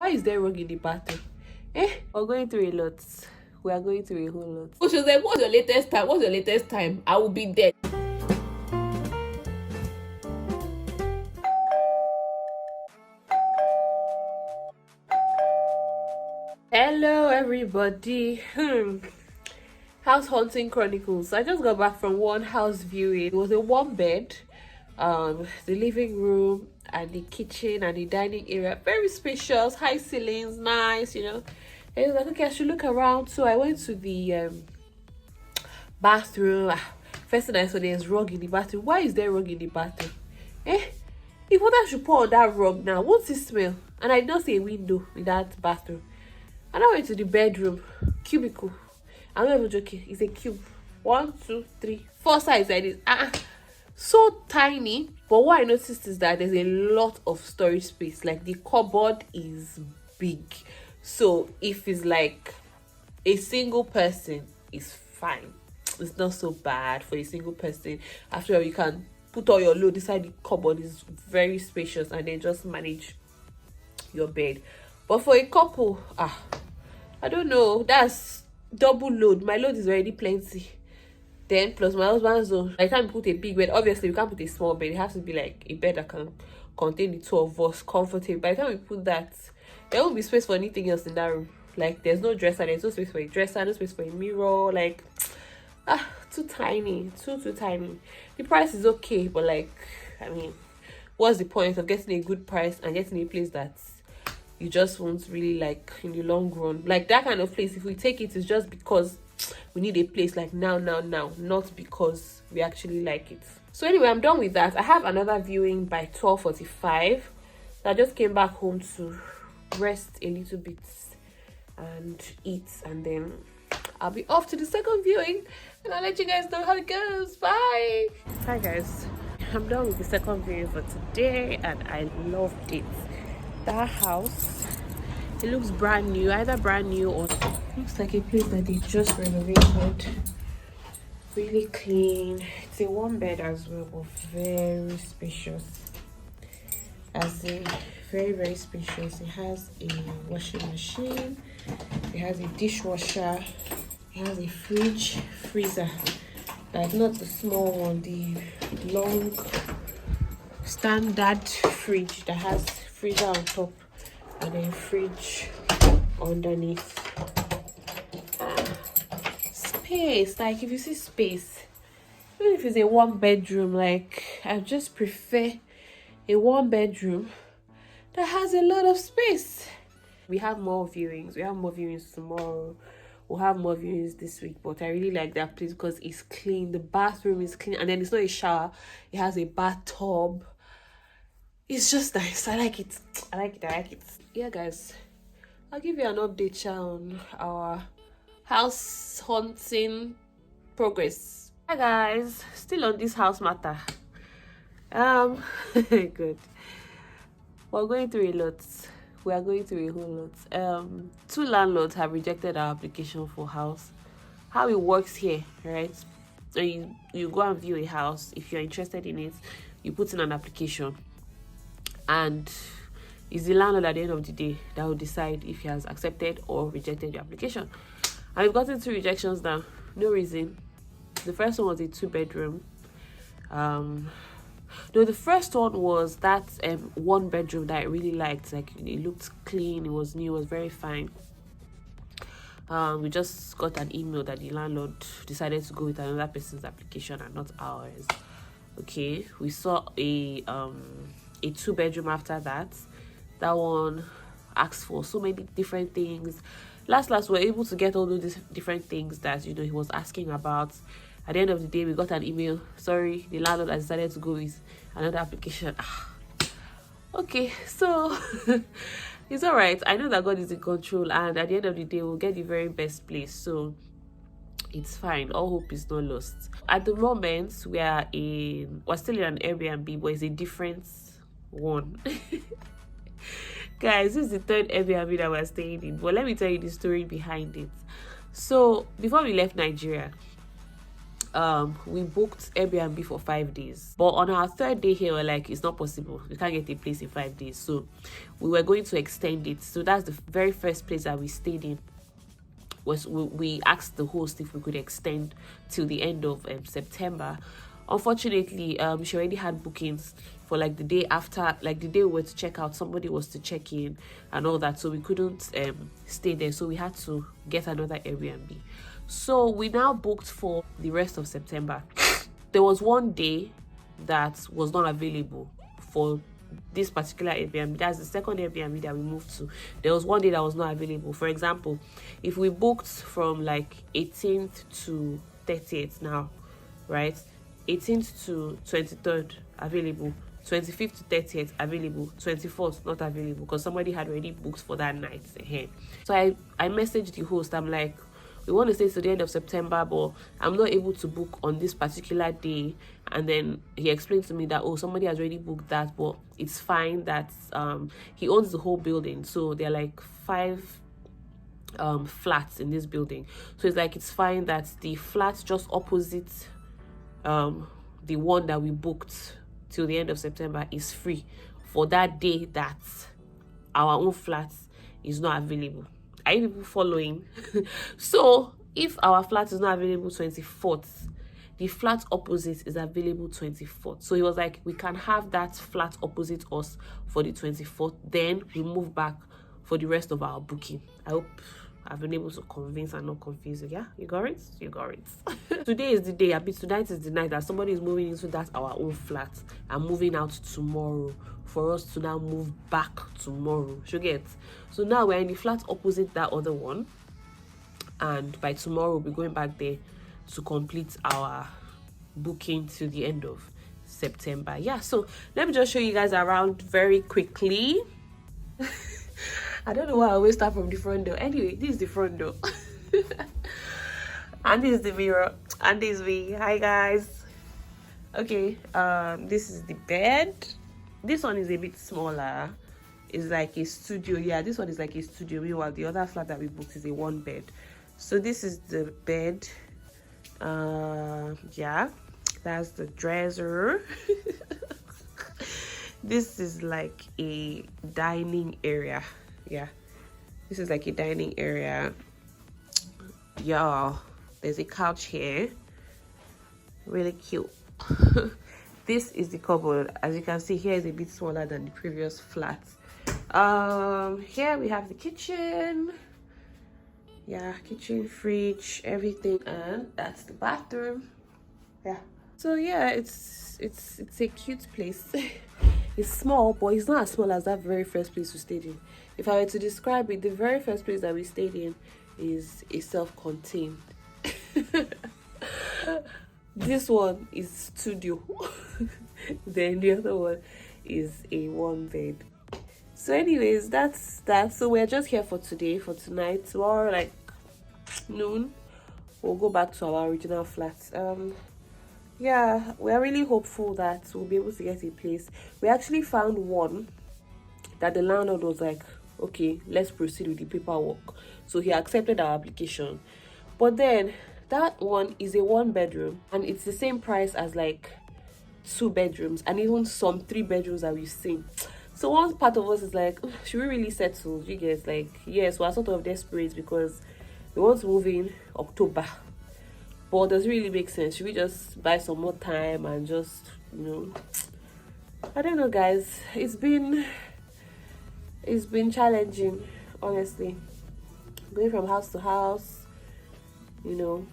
Why is there rug in the bathroom? We're going through a lot. We are going through a whole lot. So she was like, what's your latest time? What's your latest time? I will be dead. Hello everybody. House hunting chronicles. I just got back from one house viewing. It was a one bed, the living room and the kitchen and the dining area, very spacious, high ceilings, nice, you know. And it was like, okay, I should look around. So I went to the bathroom. First thing I saw, there's rug in the bathroom. Why is there rug in the bathroom? If what I should put on that rug now, what's it smell? And I did not see a window in that bathroom. And I went to the bedroom, cubicle. I'm not even joking. It's a cube. 1, 2, 3, 4 sides like this. So tiny. But what I noticed is that there's a lot of storage space. Like the cupboard is big. So if it's like a single person, it's fine. It's not so bad for a single person. After all, you can put all your load inside the cupboard. It's very spacious, and then just manage your bed. But for a couple, I don't know, that's double load. My load is already plenty, then plus my husband's own. I can't put a big bed. Obviously we can't put a small bed. It has to be like a bed that can contain the two of us comfortably. By the time we put that, there won't be space for anything else in that room. Like there's no dresser, there's no space for a dresser, no space for a mirror. Like too tiny, too tiny. The price is okay, but like, I mean, what's the point of getting a good price and getting a place that's you just won't really like in the long run? Like that kind of place, if we take it, it's just because we need a place like now, not because we actually like it. So anyway, I'm done with that. I have another viewing by 12:45. So I just came back home to rest a little bit and eat, and then I'll be off to the second viewing and I'll let you guys know how it goes. Bye. Hi guys, I'm done with the second viewing for today and I loved it. That house, it looks brand new, either brand new or looks like a place that they just renovated. Really clean. It's a one bed as well, but very spacious. As in very spacious. It has a washing machine, it has a dishwasher, it has a fridge, freezer, like not the small one, the long standard fridge that has freezer on top and then fridge underneath. Space, like if you see space, even if it's a one bedroom, like I just prefer a one bedroom that has a lot of space. We have more viewings tomorrow, we'll have more viewings this week, but I really like that place because it's clean. The bathroom is clean, and then it's not a shower, it has a bathtub. It's just nice. I like it. Yeah guys, I'll give you an update on our house hunting progress. Hi guys, still on this house matter. Good. We're going through a lot. We are going through a whole lot. 2 landlords have rejected our application for house. How it works here, right? So you go and view a house. If you're interested in it, you put in an application, and it's the landlord at the end of the day that will decide if he has accepted or rejected your application. And we've gotten 2 rejections now. No reason. The first one was a 2-bedroom. No, the first one was that 1 bedroom that I really liked. Like it looked clean, it was new, it was very fine. We just got an email that the landlord decided to go with another person's application and not ours. Okay, we saw a 2-bedroom after that. That one asked for so many different things. Last we were able to get all those different things that he was asking about. At the end of the day, we got an email. Sorry, the landlord has decided to go with another application. Okay, so it's all right. I know that God is in control, and at the end of the day, we'll get the very best place. So it's fine. All hope is not lost. At the moment, we're still in an Airbnb, but it's a different one. Guys, this is the 3rd Airbnb that we're staying in, but let me tell you the story behind it. So before we left Nigeria, we booked Airbnb for 5 days, but on our third day here we're like, it's not possible, we can't get a place in 5 days, so we were going to extend it. So that's the very first place that we stayed in. Was we asked the host if we could extend till the end of September. Unfortunately, she already had bookings for like the day after, like the day we were to check out, somebody was to check in and all that, so we couldn't stay there, so we had to get another Airbnb. So we now booked for the rest of September. There was one day that was not available for this particular Airbnb. That's the second Airbnb that we moved to. There was one day that was not available. For example, if we booked from like 18th to 30th now, right? 18th to 23rd available, 25th to 30th available, 24th not available because somebody had already booked for that night ahead. So I messaged the host. I'm like, we want to stay to the end of September, but I'm not able to book on this particular day. And then he explained to me that, oh, somebody has already booked that, but it's fine that he owns the whole building. So there are like 5 flats in this building. So it's like, it's fine that the flat just opposite the one that we booked till the end of September is free for that day that our own flat is not available. Are you people following? So if our flat is not available 24th, the flat opposite is available 24th. So he was like, we can have that flat opposite us for the 24th, then we move back for the rest of our booking. I hope I've been able to convince and not confuse you. Yeah, you got it? You got it. Today is the day, tonight is the night that somebody is moving into that our own flat and moving out tomorrow for us to now move back tomorrow. You get? So now we're in the flat opposite that other one, and by tomorrow we'll be going back there to complete our booking to the end of September. Yeah, so let me just show you guys around very quickly. I don't know why I always start from the front door. Anyway, this is the front door. And this is the mirror. And this is me. Hi guys. Okay, this is the bed. This one is a bit smaller. It's like a studio. Yeah, this one is like a studio. Meanwhile, the other flat that we booked is a 1 bed. So this is the bed. Yeah, that's the dresser. This is like a dining area. Yeah, this is like a dining area. Y'all, there's a couch here, really cute. This is the cupboard. As you can see, here is a bit smaller than the previous flat. Here we have the kitchen. Yeah, kitchen, fridge, everything, and that's the bathroom. Yeah, so yeah, it's a cute place. It's small, but it's not as small as that very first place we stayed in. If I were to describe it, the very first place that we stayed in is a self-contained. This one is studio. Then the other one is a 1 bed. So anyways, that's that. So we're just here for today, for tonight. Tomorrow, like noon, we'll go back to our original flat. Yeah, we're really hopeful that we'll be able to get a place. We actually found one that the landlord was like, okay, let's proceed with the paperwork. So he accepted our application. But then that one is a 1 bedroom and it's the same price as like 2 bedrooms and even some 3 bedrooms that we've seen. So one part of us is like, should we really settle? You guys, like, yes, we're sort of desperate because we want to move in October. But does it really make sense? Should we just buy some more time and just, you know, I don't know, guys. It's been challenging, honestly, going from house to house, you know,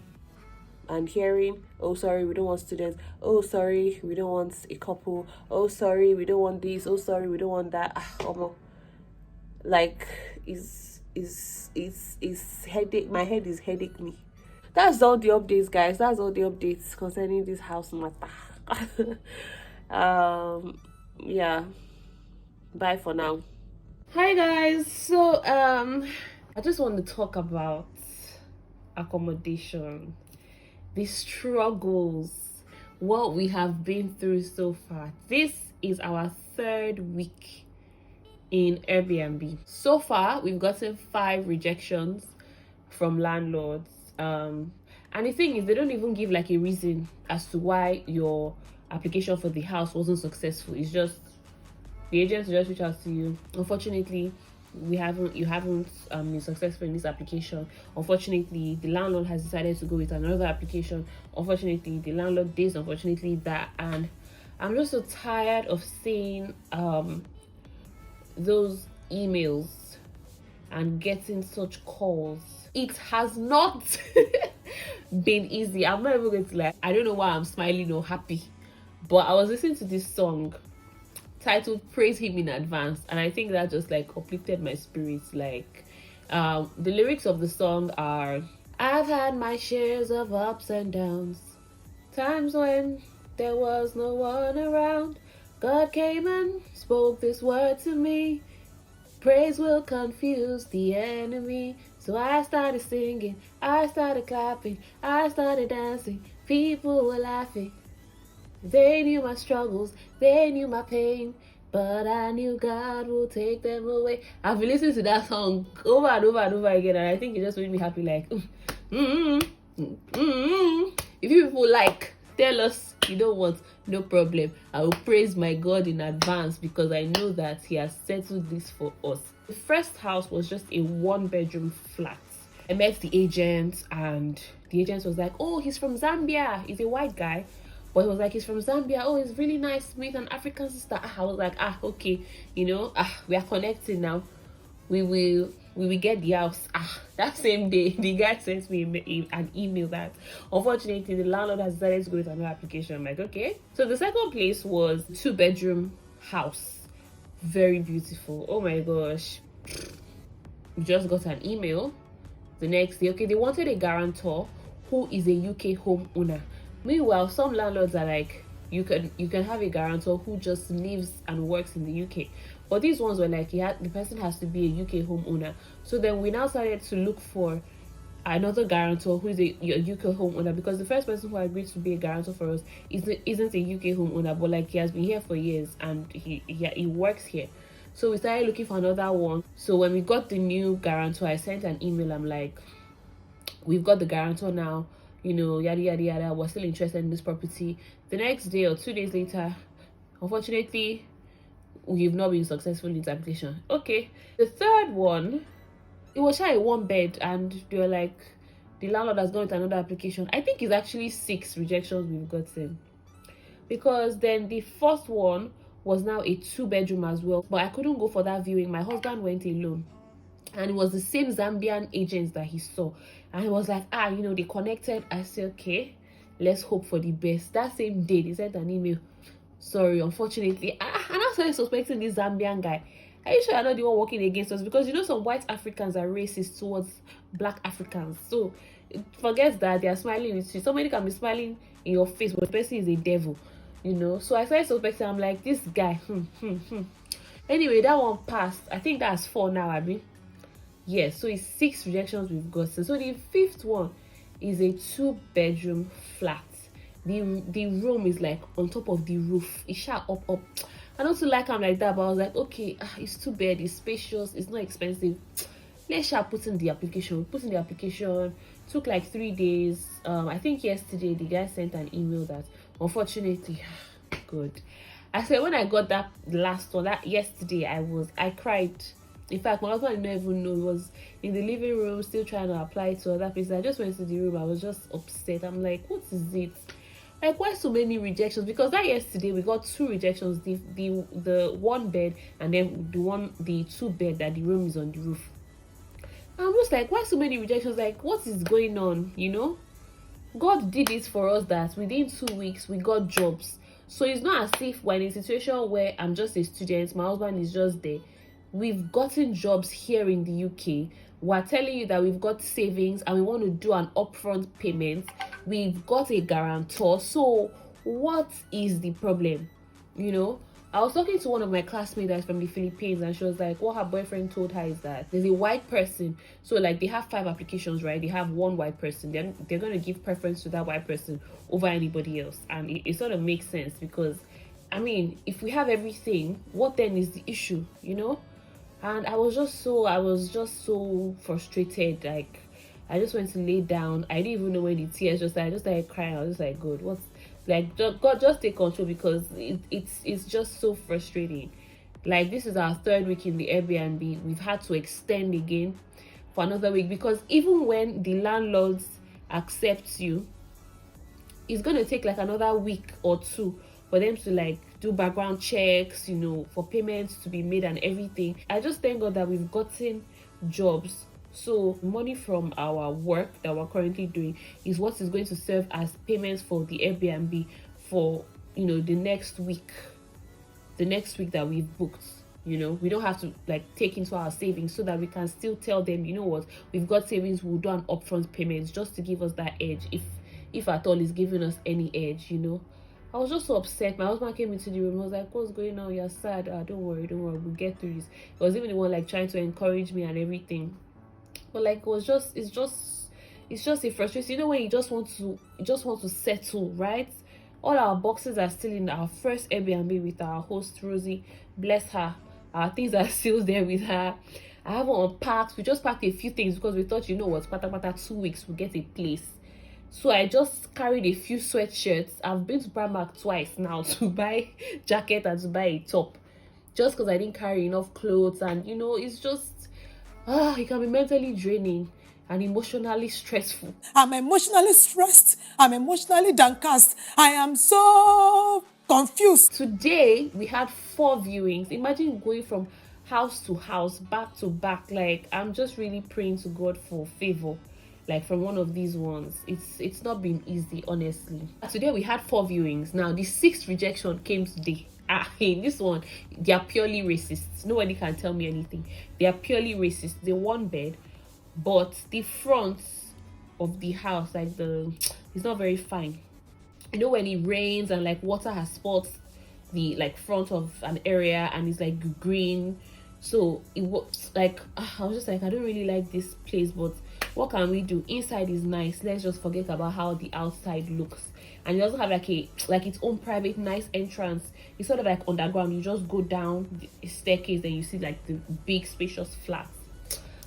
and hearing, oh sorry, we don't want students, oh sorry, we don't want a couple, oh sorry, we don't want this, oh sorry, we don't want that. Like, it's headache. My head is headache me. That's all the updates, guys. That's all the updates concerning this house matter. Yeah, bye for now. Hi guys, so I just want to talk about accommodation, the struggles, what we have been through so far. This is our 3rd week in Airbnb. So far we've gotten 5 rejections from landlords, and And the thing is, they don't even give like a reason as to why your application for the house wasn't successful. It's just the agents just reach out to you. Unfortunately, you haven't been successful in this application. Unfortunately, the landlord has decided to go with another application. Unfortunately, the landlord this, unfortunately that. And I'm just so tired of seeing those emails and getting such calls. It has not been easy. I'm not even going to lie. I don't know why I'm smiling or happy, but I was listening to this song titled Praise Him in Advance, and I think that just like uplifted my spirits. Like the lyrics of the song are, I've had my shares of ups and downs, times when there was no one around. God came and spoke this word to me, praise will confuse the enemy. So I started singing, I started clapping, I started dancing, people were laughing. They knew my struggles, they knew my pain, but I knew God will take them away. I've been listening to that song over and over and over again, and I think it just made me happy. Like, if you people like, tell us you don't want, no problem. I will praise my God in advance because I know that He has settled this for us. The first house was just a 1-bedroom flat. I met the agent, and the agent was like, oh, he's from Zambia. He's a white guy. But he was like, he's from Zambia. Oh, it's really nice to meet an African sister. I was like, okay, we are connecting now. We will get the house. That same day, the guy sent me an email that unfortunately the landlord has decided to go with another application. I'm like, okay. So the second place was 2-bedroom house. Very beautiful. Oh my gosh. We just got an email the next day. Okay, they wanted a guarantor who is a UK homeowner. Meanwhile, some landlords are like, you can have a guarantor who just lives and works in the UK. But these ones were like, the person has to be a UK homeowner. So then we now started to look for another guarantor who is a UK homeowner, because the first person who agreed to be a guarantor for us isn't a UK homeowner, but like he has been here for years and he works here. So we started looking for another one. So when we got the new guarantor, I sent an email. I'm like, we've got the guarantor now, yada yada yada, we're still interested in this property. The next day or 2 days later, unfortunately, we've not been successful in this application. Okay, the third one, it was a 1-bed, and they were like, the landlord has gone with another application. I think it's actually 6 rejections we've gotten, because then the first one was now a 2-bedroom as well, but I couldn't go for that viewing. My husband went alone, and it was the same Zambian agents that he saw, and he was like, they connected. I said, okay, let's hope for the best. That same day they sent an email, sorry, unfortunately. And I started suspecting this Zambian guy. Are you sure you're not the one working against us? Because some white Africans are racist towards black Africans. So forget that they are smiling with you. Somebody can be smiling in your face, but the person is a devil, So I started suspecting. I'm like, this guy. Anyway, that one passed. I think that's 4 now, Abby. Yes, so it's 6 rejections we've gotten. So the 5th one is a 2-bedroom flat. The room is like on top of the roof. It's shot up. I don't feel like I'm like that, but I was like, okay, it's 2-bed, it's spacious, it's not expensive. Let's put in the application. Put in the application. Took like 3 days. I think yesterday the guy sent an email that unfortunately, good. I said when I got that last one, that yesterday, I cried. In fact, my husband didn't even know. He was in the living room still trying to apply to other places. I just went to the room. I was just upset. I'm like, what is it? Like, why so many rejections? Because that yesterday we got 2 rejections, the 1-bed and then the 2-bed that the room is on the roof. I'm just like, why so many rejections? Like, what is going on? God did it for us that within 2 weeks we got jobs. So it's not as if we're in a situation where I'm just a student, my husband is just there. We've gotten jobs here in the UK. We're telling you that we've got savings and we want to do an upfront payment. We've got a guarantor. So what is the problem? I was talking to one of my classmates that's from the Philippines, and she was like, what her boyfriend told her is that there's a white person. So like they have 5 applications, right? They have 1 white person. They're going to give preference to that white person over anybody else. And it sort of makes sense, because if we have everything, what then is the issue? And I was just so frustrated. Like, I just went to lay down. I didn't even know when the tears I just started crying. I was just like, God, what's like, God, just take control, because it's just so frustrating. Like, this is our 3rd week in the Airbnb. We've had to extend again for another week, because even when the landlords accept you, it's going to take like another week or 2 for them to like do background checks, you know, for payments to be made and everything. I just thank God that we've gotten jobs, so money from our work that we're currently doing is what is going to serve as payments for the Airbnb for, you know, the next week that we've booked. You know, we don't have to like take into our savings, so that we can still tell them, you know what, we've got savings, we'll do an upfront payment just to give us that edge, if at all it's giving us any edge, you know. I was just so upset. My husband came into the room. I was like, what's going on? You're sad. Don't worry, we'll get through this. He was even the one like trying to encourage me and everything. But like, it's just a frustration. You know, when you just want to settle, right? All our boxes are still in our first Airbnb with our host Rosie. Bless her. Our things are still there with her. I haven't unpacked. We just packed a few things because we thought, you know what, pata 2 weeks we'll get a place. So I just carried a few sweatshirts. I've been to Primark twice now to buy jacket and to buy a top, just because I didn't carry enough clothes. And you know, it's just it can be mentally draining and emotionally stressful. I'm emotionally stressed. I'm emotionally downcast. I am so confused. Today we had 4 viewings. Imagine going from house to house, back to back. Like, I'm just really praying to God for favor, like from one of these ones. It's not been easy, honestly. Today we had 4 viewings. Now the 6th rejection came today. In this one, they are purely racist. Nobody can tell me anything. They are purely racist. They 1 bed, but the front of the house, like it's not very fine. You know, when it rains and like water has spots the like front of an area and it's like green, so it was like I was just like, I don't really like this place, but what can we do? Inside is nice, let's just forget about how the outside looks. And you also have like its own private nice entrance. It's sort of like underground. You just go down the staircase and you see like the big spacious flats.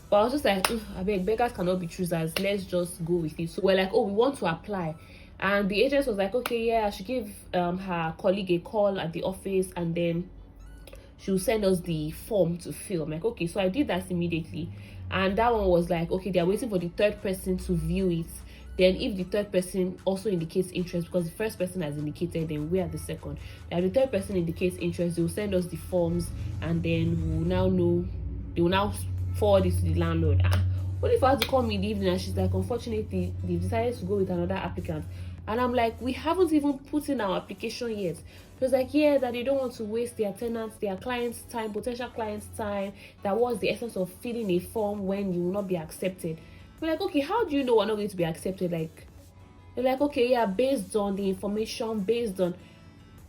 But I was just like, I beg, beggars cannot be choosers, let's just go with it. So we're like, oh, we want to apply. And the agent was like, okay, yeah, I should give her colleague a call at the office, and then she'll send us the form to fill. I'm like, okay. So I did that immediately, and that one was like, okay, they're waiting for the 3rd person to view it. Then if the 3rd person also indicates interest, because the 1st person has indicated, then we are the 2nd. Now the 3rd person indicates interest, they'll send us the forms, and then we'll now know, they will now forward it to the landlord. What if I had to call me in the evening and she's like, unfortunately they've decided to go with another applicant? And I'm like, we haven't even put in our application yet. It was like, yeah, that they don't want to waste their tenants, their clients' time, potential clients' time. That was the essence of filling a form when you will not be accepted. We're like, okay, how do you know we're not going to be accepted? Like, they're like, okay, yeah, based on the information, based on.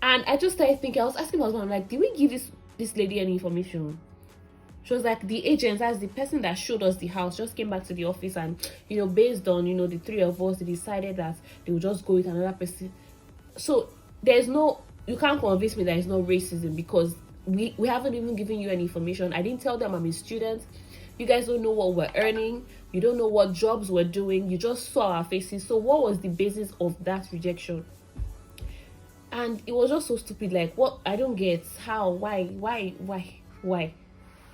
And I just started thinking, I was asking my husband, I'm like, did we give this lady any information? She was like, the agent, as the person that showed us the house, just came back to the office, and you know, based on, you know, the 3 of us, they decided that they would just go with another person. So there's no, you can't convince me there is no racism, because we haven't even given you any information. I didn't tell them I'm a student. You guys don't know what we're earning. You don't know what jobs we're doing. You just saw our faces. So what was the basis of that rejection? And it was just so stupid. Like, what? I don't get how, why?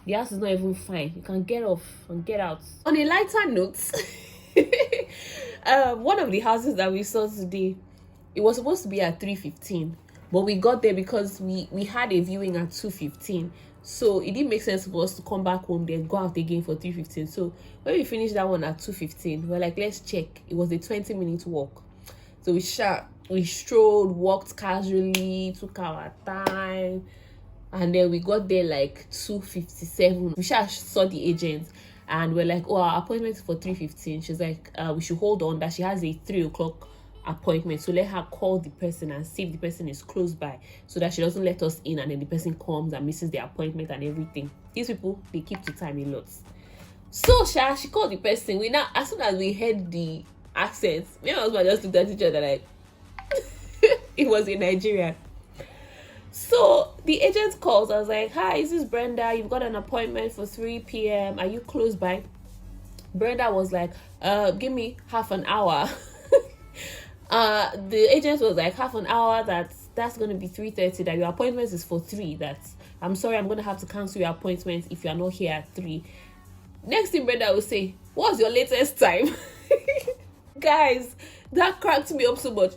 The house is not even fine. You can get off and get out. On a lighter note, one of the houses that we saw today, it was supposed to be at 3:15, but we got there because we had a viewing at 2:15. So it didn't make sense for us to come back home then go out again for 3:15. So when we finished that one at 2:15, we're like, let's check. It was a 20-minute walk. So we strolled, walked casually, took our time. And then we got there like 2:57. We saw the agent, and we're like, oh, our appointment is for 3:15. She's like, we should hold on, that she has a 3 o'clock appointment. So let her call the person and see if the person is close by, so that she doesn't let us in and then the person comes and misses the appointment and everything. These people, they keep to time a lot. So she called the person. We now, as soon as we heard the accent, me and my husband just looked at each other like it was in Nigeria. So the agent calls. I was like, hi, this is Brenda. You've got an appointment for 3 p.m. Are you close by? Brenda was like, give me half an hour. The agent was like, half an hour, that's going to be 3:30, that your appointment is for 3, that's, I'm sorry, I'm going to have to cancel your appointment if you're not here at 3. Next thing Brenda will say, what's your latest time? Guys, that cracked me up so much.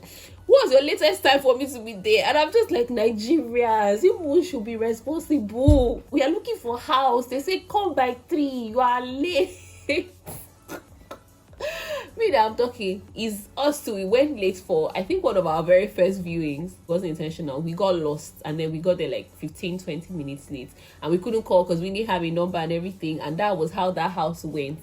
What's your latest time for me to be there? And I'm just like, Nigerians, you should be responsible. We are looking for a house. They say come by 3. You are late. Me that I'm talking is us two. We went late for, I think, one of our very first viewings. It wasn't intentional. We got lost and then we got there like 15-20 minutes late, and we couldn't call because we didn't have a number and everything, and that was how that house went.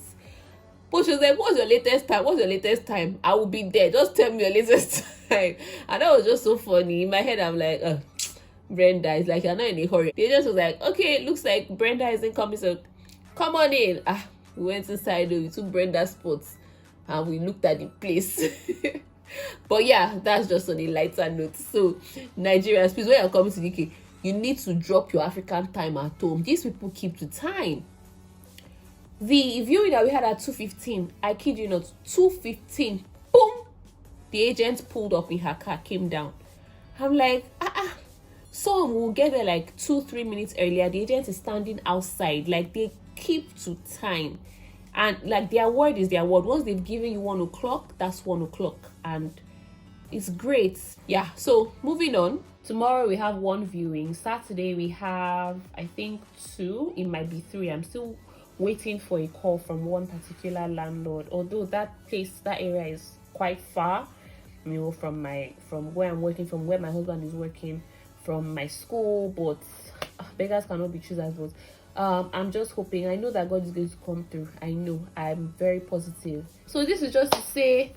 But she was like, what's your latest time? What's your latest time? I will be there. Just tell me your latest time. And that was just so funny. In my head, I'm like, Brenda is like, you're not in a hurry. They just was like, okay, it looks like Brenda isn't coming, so come on in. We went inside, we took Brenda's spots and we looked at the place. But yeah, that's just on a lighter note. So Nigerians, please, when you're coming to the UK, you need to drop your African time at home. These people keep to time. The viewing that we had at 2:15, I kid you not, 2:15, boom, the agent pulled up in her car, came down. I'm like, some will get there like 2-3 minutes earlier. The agent is standing outside. Like, they keep to time, and like, their word is their word. Once they've given you 1 o'clock, that's 1 o'clock, and it's great. Yeah, so moving on. Tomorrow we have 1 viewing. Saturday we have, I think, 2. It might be 3. I'm still waiting for a call from one particular landlord, although that area is quite far, you know, from where I'm working, from where my husband is working, from my school. But beggars cannot be choosers. But I'm just hoping. I know that God is going to come through. I know. I'm very positive. So this is just to say,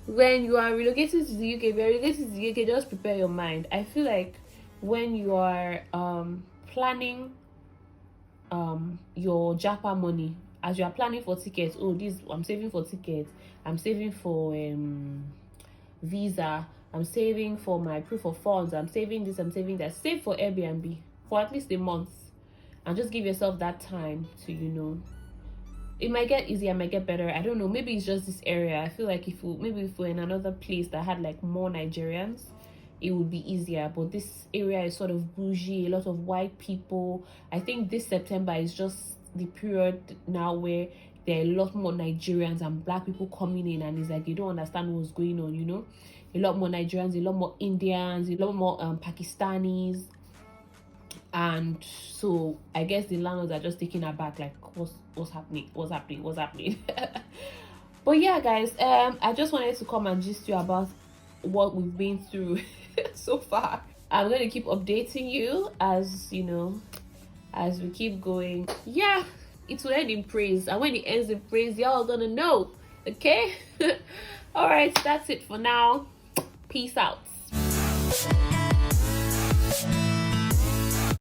when you are relocating to the UK, if you're relocating to the UK, just prepare your mind. I feel like when you are planning your Japa money, as you are planning for tickets, I'm saving for tickets, I'm saving for visa, I'm saving for my proof of funds, I'm saving this, I'm saving that. Save for Airbnb for at least a month, and just give yourself that time to, you know, it might get easier, it might get better, I don't know. Maybe it's just this area. I feel like if we're in another place that had like more Nigerians, it would be easier. But this area is sort of bougie, a lot of white people. I think this September is just the period now where there are a lot more Nigerians and black people coming in, and it's like you don't understand what's going on, you know. A lot more Nigerians, a lot more Indians, a lot more Pakistanis. And so I guess the landlords are just taking aback, like, what's happening. But yeah, guys, I just wanted to come and gist you about what we've been through so far. I'm going to keep updating you as, you know, as we keep going. Yeah, it will end in praise, and when it ends in praise, y'all are gonna know. Okay. All right, that's it for now. Peace out.